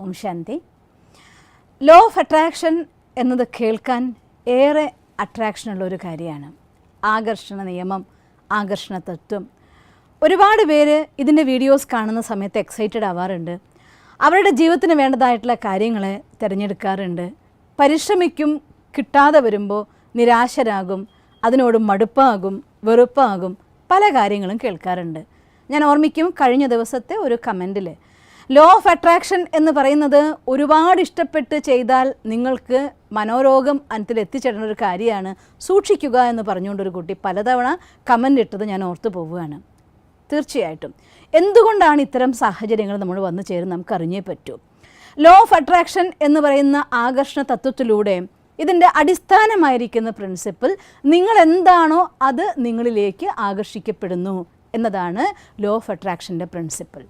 ഓം ശാന്തി. Law of attraction എന്നത് കേൾക്കാൻ ഏറെ അട്രാക്ഷനുള്ള ഒരു കാര്യമാണ്. ആകർഷണ നിയമം, ആകർഷണ തത്വം. ഒരുപാട് പേര് ഇതിൻ്റെ വീഡിയോസ് കാണുന്ന സമയത്ത് എക്സൈറ്റഡ് ആവാറുണ്ട്. അവരുടെ ജീവിതത്തിന് വേണ്ടതായിട്ടുള്ള കാര്യങ്ങളെ തിരഞ്ഞെടുക്കാറുണ്ട്. പരിശ്രമിക്കും, കിട്ടാതെ വരുമ്പോൾ നിരാശരാകും, അതിനോട് മടുപ്പാകും, വെറുപ്പാകും, പല കാര്യങ്ങളും കേൾക്കാറുണ്ട്. ഞാൻ ഓർമ്മിക്കും കഴിഞ്ഞ ദിവസത്തെ ഒരു കമൻറ്റിൽ ലോ ഓഫ് അട്രാക്ഷൻ എന്ന് പറയുന്നത് ഒരുപാട് ഇഷ്ടപ്പെട്ട് ചെയ്താൽ നിങ്ങൾക്ക് മനോരോഗം എത്തിച്ചേരുന്ന ഒരു കാര്യമാണ്, സൂക്ഷിക്കുക എന്ന് പറഞ്ഞുകൊണ്ടൊരു കുട്ടി പലതവണ കമൻ്റ് ഇട്ടത് ഞാൻ ഓർത്തു പോവുകയാണ്. തീർച്ചയായിട്ടും എന്തുകൊണ്ടാണ് ഇത്തരം സാഹചര്യങ്ങൾ നമ്മൾ വന്നു ചേരുന്നത് നമുക്കറിഞ്ഞേ പറ്റൂ. ലോ ഓഫ് അട്രാക്ഷൻ എന്ന് പറയുന്ന ആകർഷണ തത്വത്തിലൂടെ ഇതിൻ്റെ അടിസ്ഥാനമായിരിക്കുന്ന പ്രിൻസിപ്പിൾ നിങ്ങൾ എന്താണോ അത് നിങ്ങളിലേക്ക് ആകർഷിക്കപ്പെടുന്നു എന്നതാണ് ലോ ഓഫ് അട്രാക്ഷൻ്റെ പ്രിൻസിപ്പിൾ.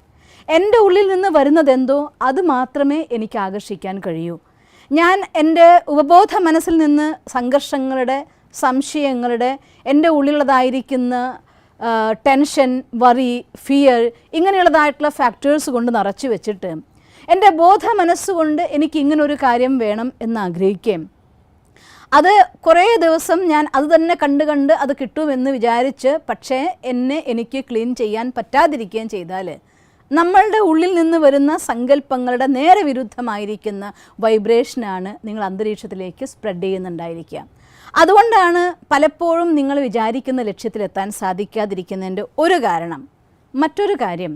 എൻ്റെ ഉള്ളിൽ നിന്ന് വരുന്നതെന്തോ അത് മാത്രമേ എനിക്ക് ആകർഷിക്കാൻ കഴിയൂ. ഞാൻ എൻ്റെ ഉപബോധ മനസ്സിൽ നിന്ന് സംഘർഷങ്ങളുടെ, സംശയങ്ങളുടെ, എൻ്റെ ഉള്ളിലുള്ളതായിരിക്കുന്ന ടെൻഷൻ, വറി, ഫിയർ ഇങ്ങനെയുള്ളതായിട്ടുള്ള ഫാക്ടേഴ്സ് കൊണ്ട് നിറച്ച് വെച്ചിട്ട് എൻ്റെ ബോധ മനസ്സുകൊണ്ട് എനിക്ക് ഇങ്ങനൊരു കാര്യം വേണം എന്നാഗ്രഹിക്കുകയും അത് കുറേ ദിവസം ഞാൻ അത് തന്നെ കണ്ട് അത് കിട്ടുമെന്ന് വിചാരിച്ച് പക്ഷേ എനിക്ക് ക്ലീൻ ചെയ്യാൻ പറ്റാതിരിക്കുകയും ചെയ്താൽ നമ്മളുടെ ഉള്ളിൽ നിന്ന് വരുന്ന സങ്കല്പങ്ങളുടെ നേരെ വിരുദ്ധമായിരിക്കുന്ന വൈബ്രേഷനാണ് നിങ്ങൾ അന്തരീക്ഷത്തിലേക്ക് സ്പ്രെഡ് ചെയ്യുന്നുണ്ടായിരിക്കുക. അതുകൊണ്ടാണ് പലപ്പോഴും നിങ്ങൾ വിചാരിക്കുന്ന ലക്ഷ്യത്തിലെത്താൻ സാധിക്കാതിരിക്കുന്നതിൻ്റെ ഒരു കാരണം. മറ്റൊരു കാര്യം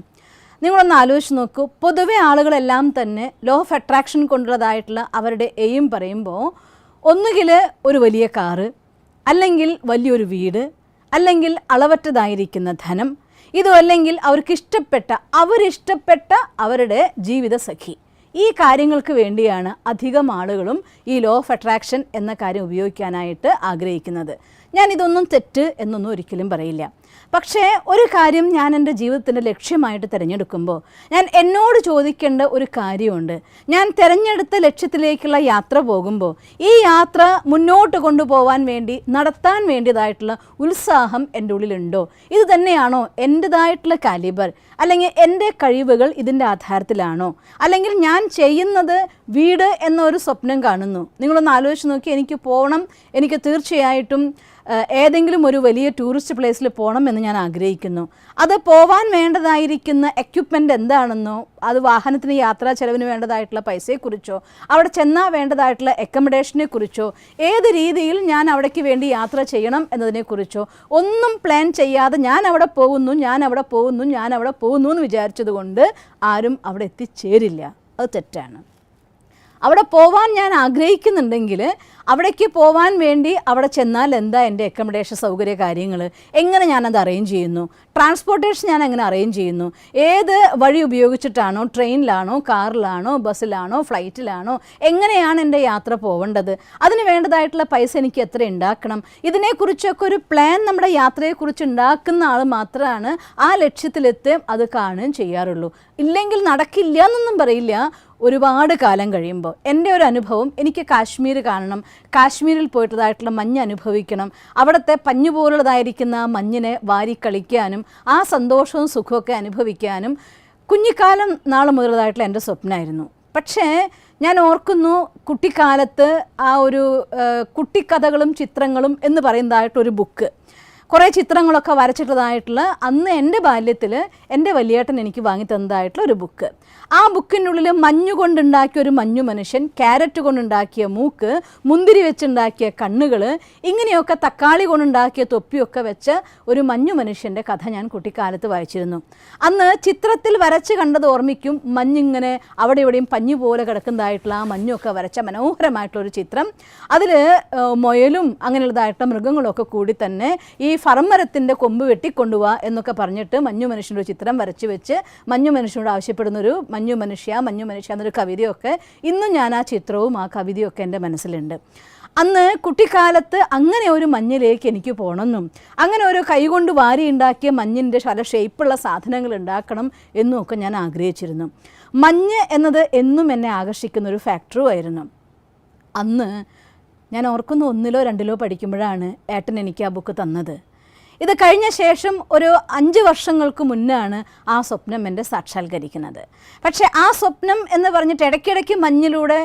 നിങ്ങളൊന്ന് ആലോചിച്ച് നോക്കൂ. പൊതുവെ ആളുകളെല്ലാം തന്നെ ലോ ഓഫ് അട്രാക്ഷൻ കൊണ്ടുള്ളതായിട്ടുള്ള അവരുടെ എയിം പറയുമ്പോൾ ഒന്നുകിൽ ഒരു വലിയ കാറ്, അല്ലെങ്കിൽ വലിയൊരു വീട്, അല്ലെങ്കിൽ അളവറ്റതായിരിക്കുന്ന ധനം, ഇതോ അല്ലെങ്കിൽ അവരിഷ്ടപ്പെട്ട അവരുടെ ജീവിത സഖി. ഈ കാര്യങ്ങൾക്ക് വേണ്ടിയാണ് അധികം ആളുകളും ഈ ലോ ഓഫ് അട്രാക്ഷൻ എന്ന കാര്യം ഉപയോഗിക്കാനായിട്ട് ആഗ്രഹിക്കുന്നത്. ഞാനിതൊന്നും തെറ്റ് എന്നൊന്നും ഒരിക്കലും പറയില്ല. പക്ഷേ ഒരു കാര്യം ഞാൻ എൻ്റെ ജീവിതത്തിൻ്റെ ലക്ഷ്യമായിട്ട് തിരഞ്ഞെടുക്കുമ്പോൾ ഞാൻ എന്നോട് ചോദിക്കേണ്ട ഒരു കാര്യമുണ്ട്. ഞാൻ തിരഞ്ഞെടുത്ത ലക്ഷ്യത്തിലേക്കുള്ള യാത്ര പോകുമ്പോൾ ഈ യാത്ര മുന്നോട്ട് കൊണ്ടുപോകാൻ വേണ്ടി നടത്താൻ വേണ്ടിയതായിട്ടുള്ള ഉത്സാഹം എൻ്റെ ഉള്ളിലുണ്ടോ? ഇത് തന്നെയാണോ എൻ്റെതായിട്ടുള്ള കാലിബർ? അല്ലെങ്കിൽ എൻ്റെ കഴിവുകൾ ഇതിൻ്റെ ആധാരത്തിലാണോ? അല്ലെങ്കിൽ ഞാൻ ചെയ്യുന്നത് വീട് എന്നൊരു സ്വപ്നം കാണുന്നു. നിങ്ങളൊന്ന് ആലോചിച്ച് നോക്കി. എനിക്ക് പോകണം, എനിക്ക് തീർച്ചയായിട്ടും ഏതെങ്കിലും ഒരു വലിയ ടൂറിസ്റ്റ് പ്ലേസിൽ പോകണം എന്ന് ഞാൻ ആഗ്രഹിക്കുന്നു. അത് പോവാൻ വേണ്ടതായിരിക്കുന്ന എക്യുപ്മെൻ്റ് എന്താണെന്നോ, അത് വാഹനത്തിന് യാത്രാ ചെലവിന് വേണ്ടതായിട്ടുള്ള പൈസയെക്കുറിച്ചോ, അവിടെ ചെന്നാൽ വേണ്ടതായിട്ടുള്ള അക്കോമഡേഷനെ കുറിച്ചോ, ഏത് രീതിയിൽ ഞാൻ അവിടേക്ക് വേണ്ടി യാത്ര ചെയ്യണം എന്നതിനെക്കുറിച്ചോ ഒന്നും പ്ലാൻ ചെയ്യാതെ ഞാൻ അവിടെ പോകുന്നു എന്ന് വിചാരിച്ചത് കൊണ്ട് ആരും അവിടെ എത്തിച്ചേരില്ല. അത് തെറ്റാണ്. അവിടെ പോവാൻ ഞാൻ ആഗ്രഹിക്കുന്നുണ്ടെങ്കിൽ അവിടേക്ക് പോവാൻ വേണ്ടി അവിടെ ചെന്നാൽ എന്താ എൻ്റെ അക്കോമഡേഷൻ സൗകര്യ കാര്യങ്ങൾ, എങ്ങനെ ഞാനത് അറേഞ്ച് ചെയ്യുന്നു, ട്രാൻസ്പോർട്ടേഷൻ ഞാൻ എങ്ങനെ അറേഞ്ച് ചെയ്യുന്നു, ഏത് വഴി ഉപയോഗിച്ചിട്ടാണോ, ട്രെയിനിലാണോ, കാറിലാണോ, ബസ്സിലാണോ, ഫ്ലൈറ്റിലാണോ, എങ്ങനെയാണ് എൻ്റെ യാത്ര പോവേണ്ടത്, അതിന് വേണ്ടതായിട്ടുള്ള പൈസ എനിക്ക് എത്ര ഉണ്ടാക്കണം, ഇതിനെക്കുറിച്ചൊക്കെ ഒരു പ്ലാൻ നമ്മുടെ യാത്രയെക്കുറിച്ച് ഉണ്ടാക്കുന്ന ആൾ മാത്രമാണ് ആ ലക്ഷ്യത്തിലെത്തി അത് കാണുകയും ചെയ്യാറുള്ളൂ. ഇല്ലെങ്കിൽ നടക്കില്ല എന്നൊന്നും പറയില്ല. ഒരുപാട് കാലം കഴിയുമ്പോൾ എൻ്റെ ഒരു അനുഭവം, എനിക്ക് കാശ്മീർ കാണണം, കാശ്മീരിൽ പോയിട്ടതായിട്ടുള്ള മഞ്ഞ് അനുഭവിക്കണം, അവിടുത്തെ പഞ്ഞു പോലുള്ളതായിരിക്കുന്ന മഞ്ഞിനെ വാരിക്കളിക്കാനും ആ സന്തോഷവും സുഖമൊക്കെ അനുഭവിക്കാനും കുഞ്ഞിക്കാലം നാളെ മുതലതായിട്ടുള്ള എൻ്റെ സ്വപ്നമായിരുന്നു. പക്ഷേ ഞാൻ ഓർക്കുന്നു, കുട്ടിക്കാലത്ത് ആ ഒരു കുട്ടിക്കഥകളും ചിത്രങ്ങളും എന്ന് പറയുന്നതായിട്ടൊരു ബുക്ക്, കുറേ ചിത്രങ്ങളൊക്കെ വരച്ചിട്ടതായിട്ടുള്ള അന്ന് എൻ്റെ ബാല്യത്തിൽ എൻ്റെ വലിയേട്ടൻ എനിക്ക് വാങ്ങി തന്നതായിട്ടുള്ള ഒരു ബുക്ക്. ആ ബുക്കിനുള്ളിൽ മഞ്ഞ് കൊണ്ടുണ്ടാക്കിയ ഒരു മഞ്ഞു മനുഷ്യൻ, ക്യാരറ്റ് കൊണ്ടുണ്ടാക്കിയ മൂക്ക്, മുന്തിരി വെച്ചുണ്ടാക്കിയ കണ്ണുകൾ, ഇങ്ങനെയൊക്കെ തക്കാളി കൊണ്ടുണ്ടാക്കിയ തൊപ്പിയൊക്കെ വെച്ച് ഒരു മഞ്ഞു മനുഷ്യൻ്റെ കഥ ഞാൻ കുട്ടിക്കാലത്ത് വായിച്ചിരുന്നു. അന്ന് ചിത്രത്തിൽ വരച്ച് കണ്ടത് ഓർമ്മിക്കും. മഞ്ഞിങ്ങനെ അവിടെ ഇവിടെയും പഞ്ഞു പോലെ കിടക്കുന്നതായിട്ടുള്ള ആ മഞ്ഞൊക്കെ വരച്ച മനോഹരമായിട്ടുള്ളൊരു ചിത്രം. അതിൽ മുയലും അങ്ങനെയുള്ളതായിട്ടുള്ള മൃഗങ്ങളൊക്കെ കൂടി തന്നെ ഈ ഫറമരത്തിൻ്റെ കൊമ്പ് വെട്ടിക്കൊണ്ടുപോവാ എന്നൊക്കെ പറഞ്ഞിട്ട് മഞ്ഞു മനുഷ്യൻ്റെ ഒരു ചിത്രം വരച്ച് വെച്ച് മഞ്ഞു മനുഷ്യനോട് ആവശ്യപ്പെടുന്നൊരു മഞ്ഞു മനുഷ്യ എന്നൊരു കവിതയൊക്കെ ഇന്നും ഞാൻ ആ ചിത്രവും ആ കവിതയൊക്കെ എൻ്റെ മനസ്സിലുണ്ട്. അന്ന് കുട്ടിക്കാലത്ത് അങ്ങനെ ഒരു മഞ്ഞിലേക്ക് എനിക്ക് പോകണമെന്നും അങ്ങനെ ഒരു കൈകൊണ്ട് വാരി ഉണ്ടാക്കിയ മഞ്ഞിൻ്റെ പല ഷേപ്പുള്ള സാധനങ്ങൾ ഉണ്ടാക്കണം എന്നുമൊക്കെ ഞാൻ ആഗ്രഹിച്ചിരുന്നു. മഞ്ഞ് എന്നത് എന്നും എന്നെ ആകർഷിക്കുന്ന ഒരു ഫാക്ടറുമായിരുന്നു. അന്ന് ഞാൻ ഓർക്കുന്നു 1-ോ 2-ലോ പഠിക്കുമ്പോഴാണ് ഏട്ടൻ എനിക്ക് ആ ബുക്ക് തന്നത്. ഇത് കഴിഞ്ഞ ശേഷം ഒരു 5 വർഷങ്ങൾക്ക് മുന്നാണ് ആ സ്വപ്നം എൻ്റെ സാക്ഷാത്കരിക്കുന്നത്. പക്ഷേ ആ സ്വപ്നം എന്ന് പറഞ്ഞിട്ട് ഇടയ്ക്കിടയ്ക്ക് മഞ്ഞിലൂടെ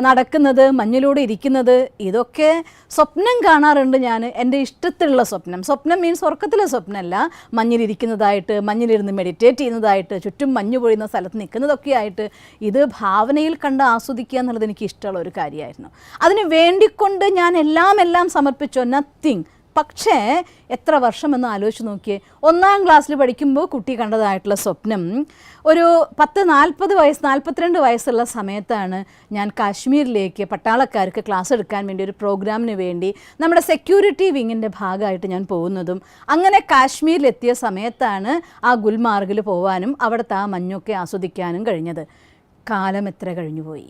നടക്കുന്നത്, മഞ്ഞിലൂടെ ഇരിക്കുന്നത്, ഇതൊക്കെ സ്വപ്നം കാണാറുണ്ട് ഞാൻ. എൻ്റെ ഇഷ്ടത്തിലുള്ള സ്വപ്നം മീൻസ് ഉറക്കത്തിലെ സ്വപ്നമല്ല, മഞ്ഞിലിരിക്കുന്നതായിട്ട്, മഞ്ഞിലിരുന്ന് മെഡിറ്റേറ്റ് ചെയ്യുന്നതായിട്ട്, ചുറ്റും മഞ്ഞ് പൊഴിയുന്ന സ്ഥലത്ത് നിൽക്കുന്നതൊക്കെ ആയിട്ട് ഇത് ഭാവനയിൽ കണ്ട് ആസ്വദിക്കുക എന്നുള്ളത് എനിക്ക് ഇഷ്ടമുള്ള ഒരു കാര്യമായിരുന്നു. അതിന് വേണ്ടിക്കൊണ്ട് ഞാൻ എല്ലാം സമർപ്പിച്ചോ, നത്തിങ്. പക്ഷേ എത്ര വർഷമെന്ന് ആലോചിച്ച് നോക്കിയേ. 1ാം ക്ലാസ്സിൽ പഠിക്കുമ്പോൾ കുട്ടി കണ്ടതായിട്ടുള്ള സ്വപ്നം ഒരു 42 വയസ്സുള്ള സമയത്താണ് ഞാൻ കാശ്മീരിലേക്ക് പട്ടാളക്കാർക്ക് ക്ലാസ് എടുക്കാൻ വേണ്ടി ഒരു പ്രോഗ്രാമിന് വേണ്ടി നമ്മുടെ സെക്യൂരിറ്റി വിങ്ങിൻ്റെ ഭാഗമായിട്ട് ഞാൻ പോകുന്നതും അങ്ങനെ കാശ്മീരിലെത്തിയ സമയത്താണ് ആ ഗുൽമാർഗിൽ പോകാനും അവിടുത്തെ ആ മഞ്ഞൊക്കെ ആസ്വദിക്കാനും കഴിഞ്ഞത്. കാലം എത്ര കഴിഞ്ഞുപോയി.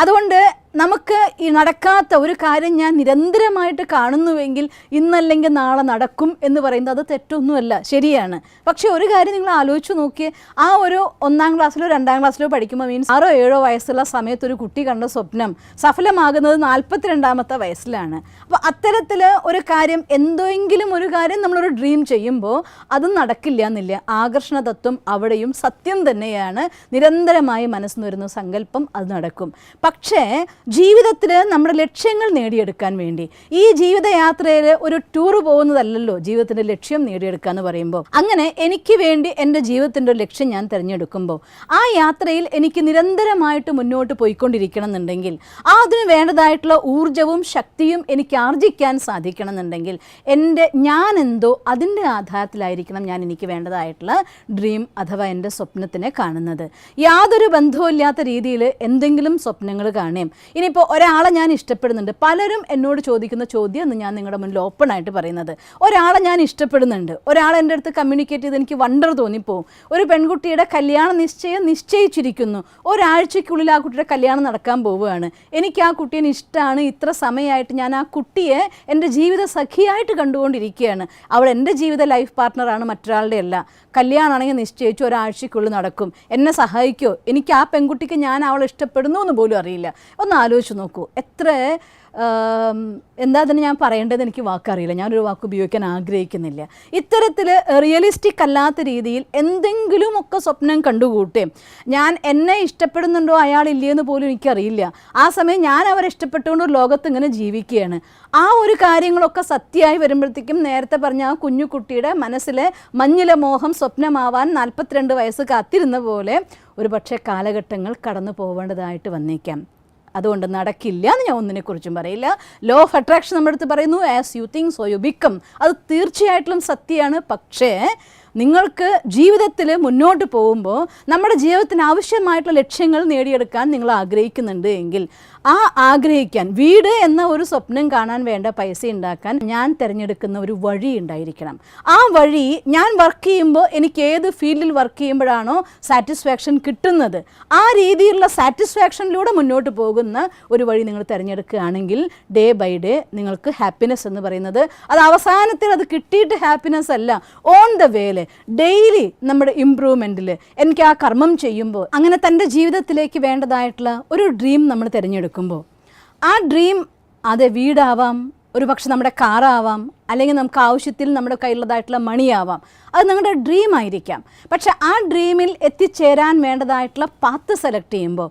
അതുകൊണ്ട് നമുക്ക് ഈ നടക്കാത്ത ഒരു കാര്യം ഞാൻ നിരന്തരമായിട്ട് കാണുന്നുവെങ്കിൽ ഇന്നല്ലെങ്കിൽ നാളെ നടക്കും എന്ന് പറയുന്നത് അത് തെറ്റൊന്നുമല്ല, ശരിയാണ്. പക്ഷേ ഒരു കാര്യം നിങ്ങൾ ആലോചിച്ച് നോക്കിയേ, ആ ഒരു 1ാം ക്ലാസ്സിലോ 2ാം ക്ലാസ്സിലോ പഠിക്കുമ്പോൾ മീൻസ് 6-7 വയസ്സുള്ള സമയത്ത് ഒരു കുട്ടി കണ്ട സ്വപ്നം സഫലമാകുന്നത് 42ാമത്തെ വയസ്സിലാണ്. അപ്പോൾ അത്തരത്തിൽ ഒരു കാര്യം, എന്തെങ്കിലും ഒരു കാര്യം നമ്മളൊരു ഡ്രീം ചെയ്യുമ്പോൾ അതും നടക്കില്ല എന്നില്ല. ആകർഷണ തത്വം അവിടെയും സത്യം തന്നെയാണ്. നിരന്തരമായി മനസ്സിന് വരുന്ന സങ്കല്പം അത് നടക്കും. പക്ഷേ ജീവിതത്തിൽ നമ്മുടെ ലക്ഷ്യങ്ങൾ നേടിയെടുക്കാൻ വേണ്ടി ഈ ജീവിതയാത്രയിൽ ഒരു ടൂർ പോകുന്നതല്ലല്ലോ ജീവിതത്തിൻ്റെ ലക്ഷ്യം നേടിയെടുക്കുക എന്ന് പറയുമ്പോൾ. അങ്ങനെ എനിക്ക് വേണ്ടി എൻ്റെ ജീവിതത്തിൻ്റെ ഒരു ലക്ഷ്യം ഞാൻ തിരഞ്ഞെടുക്കുമ്പോൾ ആ യാത്രയിൽ എനിക്ക് നിരന്തരമായിട്ട് മുന്നോട്ട് പോയിക്കൊണ്ടിരിക്കണം എന്നുണ്ടെങ്കിൽ, അതിന് വേണ്ടതായിട്ടുള്ള ഊർജവും ശക്തിയും എനിക്ക് ആർജിക്കാൻ സാധിക്കണം എന്നുണ്ടെങ്കിൽ ഞാൻ എന്തോ അതിൻ്റെ ആധാരത്തിലായിരിക്കണം ഞാൻ എനിക്ക് വേണ്ടതായിട്ടുള്ള ഡ്രീം അഥവാ എൻ്റെ സ്വപ്നത്തിനെ കാണുന്നത്. യാതൊരു ബന്ധവുമില്ലാത്ത രീതിയിൽ എന്തെങ്കിലും സ്വപ്നങ്ങൾ കാണുകയും. ഇനിയിപ്പോൾ ഒരാളെ ഞാൻ ഇഷ്ടപ്പെടുന്നുണ്ട്, പലരും എന്നോട് ചോദിക്കുന്ന ചോദ്യം എന്ന് ഞാൻ നിങ്ങളുടെ മുന്നിൽ ഓപ്പൺ ആയിട്ട് പറയുന്നത്, ഒരാളെ ഞാൻ ഇഷ്ടപ്പെടുന്നുണ്ട്, ഒരാൾ എൻ്റെ അടുത്ത് കമ്മ്യൂണിക്കേറ്റ് ചെയ്ത് എനിക്ക് വണ്ടർ തോന്നിപ്പോവും. ഒരു പെൺകുട്ടിയുടെ കല്യാണ നിശ്ചയം നിശ്ചയിച്ചിരിക്കുന്നു, ഒരാഴ്ചയ്ക്കുള്ളിൽ ആ കുട്ടിയുടെ കല്യാണം നടക്കാൻ പോവുകയാണ്. എനിക്ക് ആ കുട്ടീനെ ഇഷ്ടമാണ്, ഇത്ര സമയമായിട്ട് ഞാൻ ആ കുട്ടിയെ എൻ്റെ ജീവിത സഖിയായിട്ട് കണ്ടുകൊണ്ടിരിക്കുകയാണ്. അവൾ എൻ്റെ ജീവിത ലൈഫ് പാർട്ട്ണറാണ്, മറ്റൊരാളുടെ അല്ല. കല്യാണമാണെങ്കിൽ നിശ്ചയിച്ചു ഒരാഴ്ചയ്ക്കുള്ളിൽ നടക്കും. എന്നെ സഹായിക്കുമോ? എനിക്ക് ആ പെൺകുട്ടിക്ക് ഞാൻ അവളെ ഇഷ്ടപ്പെടുന്നു എന്ന് പോലും അറിയില്ല. ഒന്ന് ആലോചിച്ച് നോക്കൂ. എത്ര എന്താ അതിന് ഞാൻ പറയേണ്ടത് എനിക്ക് വാക്കറിയില്ല, ഞാനൊരു വാക്ക് ഉപയോഗിക്കാൻ ആഗ്രഹിക്കുന്നില്ല. ഇത്തരത്തിൽ റിയലിസ്റ്റിക് അല്ലാത്ത രീതിയിൽ എന്തെങ്കിലുമൊക്കെ സ്വപ്നം കണ്ടുകൂട്ടേ. ഞാൻ എന്നെ ഇഷ്ടപ്പെടുന്നുണ്ടോ അയാളില്ലേന്ന് പോലും എനിക്കറിയില്ല. ആ സമയം ഞാൻ അവരെ ഇഷ്ടപ്പെട്ടുകൊണ്ട് ഒരു ലോകത്ത് ഇങ്ങനെ ജീവിക്കുകയാണ്. ആ ഒരു കാര്യങ്ങളൊക്കെ സത്യമായി വരുമ്പോഴത്തേക്കും നേരത്തെ പറഞ്ഞ ആ കുഞ്ഞു കുട്ടിയുടെ മനസ്സിലെ മഞ്ഞിലെ മോഹം സ്വപ്നമാവാൻ 42 വയസ്സ് കാത്തിരുന്ന പോലെ ഒരു പക്ഷേ കാലഘട്ടങ്ങൾ കടന്നു പോവേണ്ടതായിട്ട് വന്നേക്കാം. അതുകൊണ്ട് നടക്കില്ല എന്ന് ഞാൻ ഒന്നിനെക്കുറിച്ചും പറയില്ല. ലോ ഓഫ് അട്രാക്ഷൻ നമ്മുടെ അടുത്ത് പറയുന്നു, as you think so you become. അത് തീർച്ചയായിട്ടും സത്യമാണ്. പക്ഷേ നിങ്ങൾക്ക് ജീവിതത്തിൽ മുന്നോട്ട് പോകുമ്പോൾ നമ്മുടെ ജീവിതത്തിന് ആവശ്യമായിട്ടുള്ള ലക്ഷ്യങ്ങൾ നേടിയെടുക്കാൻ നിങ്ങൾ ആഗ്രഹിക്കുന്നുണ്ട് എങ്കിൽ ആ ആഗ്രഹിക്കാൻ, വീട് എന്ന ഒരു സ്വപ്നം കാണാൻ വേണ്ട പൈസ ഉണ്ടാക്കാൻ ഞാൻ തിരഞ്ഞെടുക്കുന്ന ഒരു വഴി ഉണ്ടായിരിക്കണം. ആ വഴി ഞാൻ വർക്ക് ചെയ്യുമ്പോൾ എനിക്ക് ഏത് ഫീൽഡിൽ വർക്ക് ചെയ്യുമ്പോഴാണോ സാറ്റിസ്ഫാക്ഷൻ കിട്ടുന്നത്, ആ രീതിയിലുള്ള സാറ്റിസ്ഫാക്ഷനിലൂടെ മുന്നോട്ട് പോകുന്ന ഒരു വഴി നിങ്ങൾ തിരഞ്ഞെടുക്കുകയാണെങ്കിൽ ഡേ ബൈ ഡേ നിങ്ങൾക്ക് ഹാപ്പിനെസ് എന്ന് പറയുന്നത് അത് അവസാനത്തിൽ അത് കിട്ടിയിട്ട് ഹാപ്പിനെസ് അല്ല, ഓൺ ദ വേയിൽ ഡെയിലി നമ്മുടെ ഇംപ്രൂവ്മെൻറ്റിൽ എനിക്ക് ആ കർമ്മം ചെയ്യുമ്പോൾ അങ്ങനെ തൻ്റെ ജീവിതത്തിലേക്ക് വേണ്ടതായിട്ടുള്ള ഒരു ഡ്രീം നമ്മൾ തിരഞ്ഞെടുക്കുമ്പോൾ ആ ഡ്രീം അത് വീടാവാം, ഒരു പക്ഷെ നമ്മുടെ കാറാവാം, അല്ലെങ്കിൽ നമുക്ക് ആവശ്യത്തിൽ നമ്മുടെ കയ്യിലുള്ളതായിട്ടുള്ള മണിയാവാം, അത് നിങ്ങളുടെ ഡ്രീം ആയിരിക്കാം. പക്ഷെ ആ ഡ്രീമിൽ എത്തിച്ചേരാൻ വേണ്ടതായിട്ടുള്ള പാത്ത് സെലക്ട് ചെയ്യുമ്പോൾ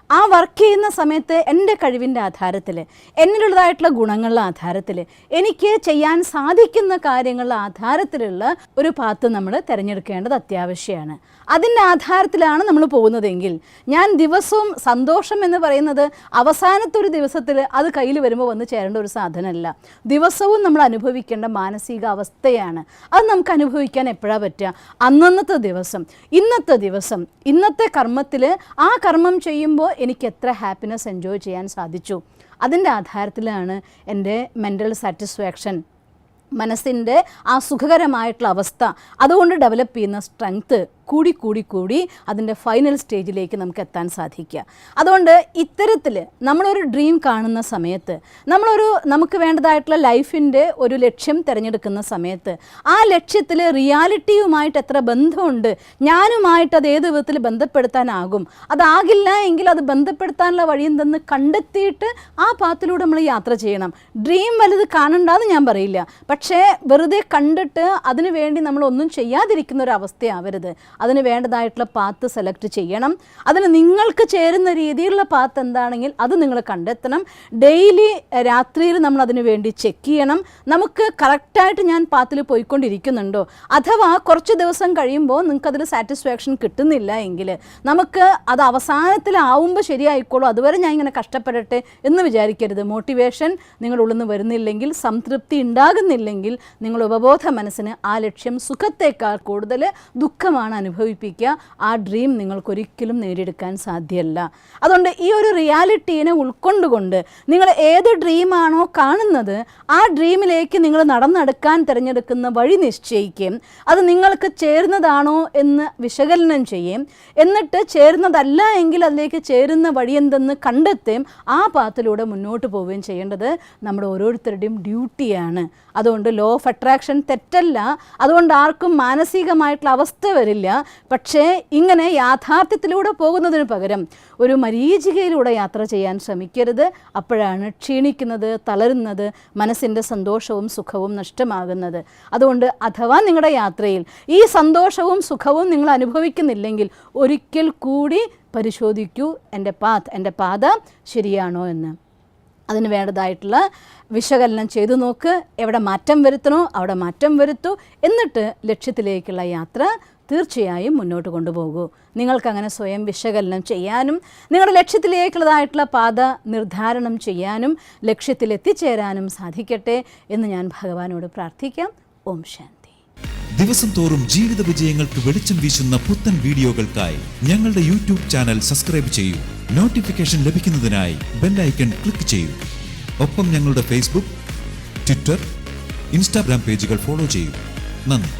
ആ വർക്ക് ചെയ്യുന്ന സമയത്ത് എൻ്റെ കഴിവിൻ്റെ ആധാരത്തിൽ, എന്നിലുള്ളതായിട്ടുള്ള ഗുണങ്ങളുടെ ആധാരത്തിൽ, എനിക്ക് ചെയ്യാൻ സാധിക്കുന്ന കാര്യങ്ങളുടെ ആധാരത്തിലുള്ള ഒരു പാത്ത് നമ്മൾ തിരഞ്ഞെടുക്കേണ്ടത് അത്യാവശ്യമാണ്. അതിൻ്റെ ആധാരത്തിലാണ് നമ്മൾ പോകുന്നതെങ്കിൽ ഞാൻ ദിവസവും സന്തോഷം എന്ന് പറയുന്നത് അവസാനത്തെ ഒരു ദിവസത്തിൽ അത് കയ്യിൽ വരുമ്പോൾ വന്ന് ചേരേണ്ട ഒരു സാധനമല്ല, ദിവസവും നമ്മൾ അനുഭവിക്കേണ്ട മാനസിക അവസ്ഥയാണ്. അത് നമുക്ക് അനുഭവിക്കാൻ എപ്പോഴാണ് പറ്റുക? അന്നന്നത്തെ ദിവസം, ഇന്നത്തെ ദിവസം, ഇന്നത്തെ കർമ്മത്തിൽ ആ കർമ്മം ചെയ്യുമ്പോൾ എനിക്ക് എത്ര ഹാപ്പിനെസ് എൻജോയ് ചെയ്യാൻ സാധിച്ചു, അതിൻ്റെ ആധാരത്തിലാണ് എൻ്റെ മെൻ്റൽ സാറ്റിസ്ഫാക്ഷൻ, മനസ്സിൻ്റെ ആ സുഖകരമായിട്ടുള്ള അവസ്ഥ, അതുകൊണ്ട് ഡെവലപ്പ് ചെയ്യുന്ന സ്ട്രെങ്ത്ത് കൂടി കൂടി കൂടി അതിൻ്റെ ഫൈനൽ സ്റ്റേജിലേക്ക് നമുക്ക് എത്താൻ സാധിക്കുക. അതുകൊണ്ട് ഇത്തരത്തിൽ നമ്മളൊരു ഡ്രീം കാണുന്ന സമയത്ത്, നമുക്ക് വേണ്ടതായിട്ടുള്ള ലൈഫിൻ്റെ ഒരു ലക്ഷ്യം തിരഞ്ഞെടുക്കുന്ന സമയത്ത് ആ ലക്ഷ്യത്തിൽ റിയാലിറ്റിയുമായിട്ട് എത്ര ബന്ധമുണ്ട്, ഞാനുമായിട്ട് അത് ഏത് വിധത്തിൽ ബന്ധപ്പെടുത്താനാകും, അതാകില്ല എങ്കിൽ അത് ബന്ധപ്പെടുത്താനുള്ള വഴി എന്തെന്ന് കണ്ടെത്തിയിട്ട് ആ പാത്തിലൂടെ നമ്മൾ യാത്ര ചെയ്യണം. ഡ്രീം വലുത് കാണണ്ടെന്ന് ഞാൻ പറയില്ല, പക്ഷേ വെറുതെ കണ്ടിട്ട് അതിനു വേണ്ടി നമ്മളൊന്നും ചെയ്യാതിരിക്കുന്ന ഒരു അവസ്ഥയാവരുത്. അതിന് വേണ്ടതായിട്ടുള്ള പാത്ത് സെലക്ട് ചെയ്യണം. അതിന് നിങ്ങൾക്ക് ചേരുന്ന രീതിയിലുള്ള പാത്ത് എന്താണെങ്കിൽ അത് നിങ്ങൾ കണ്ടെത്തണം. ഡെയിലി രാത്രിയിൽ നമ്മൾ അതിനു വേണ്ടി ചെക്ക് ചെയ്യണം, നമുക്ക് കറക്റ്റായിട്ട് ഞാൻ പാത്തിൽ പോയിക്കൊണ്ടിരിക്കുന്നുണ്ടോ. അഥവാ കുറച്ച് ദിവസം കഴിയുമ്പോൾ നിങ്ങൾക്കതിൽ സാറ്റിസ്ഫാക്ഷൻ കിട്ടുന്നില്ല എങ്കിൽ നമുക്ക് അത് അവസാനത്തിലാവുമ്പോൾ ശരിയായിക്കോളൂ, അതുവരെ ഞാൻ ഇങ്ങനെ കഷ്ടപ്പെടട്ടെ എന്ന് വിചാരിക്കരുത്. മോട്ടിവേഷൻ നിങ്ങളുടെ ഉള്ളിൽ നിന്ന് വരുന്നില്ലെങ്കിൽ, സംതൃപ്തി ഉണ്ടാകുന്നില്ലെങ്കിൽ, നിങ്ങൾ ഉപബോധ മനസ്സിന് ആ ലക്ഷ്യം സുഖത്തേക്കാൾ കൂടുതൽ ദുഃഖമാണ് അനുഭവിപ്പിക്കുക. ആ ഡ്രീം നിങ്ങൾക്കൊരിക്കലും നേടിയെടുക്കാൻ സാധ്യമല്ല. അതുകൊണ്ട് ഈ ഒരു റിയാലിറ്റീനെ ഉൾക്കൊണ്ടുകൊണ്ട് നിങ്ങൾ ഏത് ഡ്രീമാണോ കാണുന്നത് ആ ഡ്രീമിലേക്ക് നിങ്ങൾ നടന്നെടുക്കാൻ തിരഞ്ഞെടുക്കുന്ന വഴി നിശ്ചയിക്കുകയും അത് നിങ്ങൾക്ക് ചേരുന്നതാണോ എന്ന് വിശകലനം ചെയ്യുകയും എന്നിട്ട് ചേരുന്നതല്ല എങ്കിൽ അതിലേക്ക് ചേരുന്ന വഴി എന്തെന്ന് കണ്ടെത്തുകയും ആ പാത്തിലൂടെ മുന്നോട്ട് പോവുകയും ചെയ്യേണ്ടത് നമ്മുടെ ഓരോരുത്തരുടെയും ഡ്യൂട്ടിയാണ്. അതുകൊണ്ട് ലോ ഓഫ് അട്രാക്ഷൻ തെറ്റല്ല, അതുകൊണ്ട് ആർക്കും മാനസികമായിട്ടുള്ള അവസ്ഥ വരില്ല. പക്ഷേ ഇങ്ങനെ യാഥാർത്ഥ്യത്തിലൂടെ പോകുന്നതിന് പകരം ഒരു മരീചികയിലൂടെ യാത്ര ചെയ്യാൻ ശ്രമിക്കരുത്. അപ്പോഴാണ് ക്ഷീണിക്കുന്നത്, തളരുന്നത്, മനസ്സിൻ്റെ സന്തോഷവും സുഖവും നഷ്ടമാകുന്നത്. അതുകൊണ്ട് അഥവാ നിങ്ങളുടെ യാത്രയിൽ ഈ സന്തോഷവും സുഖവും നിങ്ങൾ അനുഭവിക്കുന്നില്ലെങ്കിൽ ഒരിക്കൽ കൂടി പരിശോധിക്കൂ, എൻ്റെ പാത ശരിയാണോ എന്ന്. അതിന് വേണ്ടതായിട്ടുള്ള വിശകലനം ചെയ്തു നോക്ക്, എവിടെ മാറ്റം വരുത്തണോ അവിടെ മാറ്റം വരുത്തൂ, എന്നിട്ട് ലക്ഷ്യത്തിലേക്കുള്ള യാത്ര തീർച്ചയായും മുന്നോട്ട് കൊണ്ടുപോകൂ. നിങ്ങൾക്കങ്ങനെ സ്വയം വിശകലനം ചെയ്യാനും നിങ്ങളുടെ ലക്ഷ്യത്തിലേക്കുള്ളതായിട്ടുള്ള പാത നിർദ്ധാരണം ചെയ്യാനും ലക്ഷ്യത്തിലെത്തിച്ചേരാനും സാധിക്കട്ടെ എന്ന് ഞാൻ ഭഗവാനോട് പ്രാർത്ഥിക്കാം. ഓം ശാന്തി. ദിവസം തോറും ജീവിത വിജയങ്ങൾക്ക് വെളിച്ചം വീശുന്ന പുത്തൻ വീഡിയോകൾക്കായി ഞങ്ങളുടെ യൂട്യൂബ് ചാനൽ സബ്സ്ക്രൈബ് ചെയ്യൂ. നോട്ടിഫിക്കേഷൻ ലഭിക്കുന്നതിനായി ബെൽ ഐക്കൺ ക്ലിക്ക് ചെയ്യൂ. ഒപ്പം ഞങ്ങളുടെ ഫേസ്ബുക്ക്, ട്വിറ്റർ, ഇൻസ്റ്റാഗ്രാം പേജുകൾ ഫോളോ ചെയ്യൂ. നന്ദി.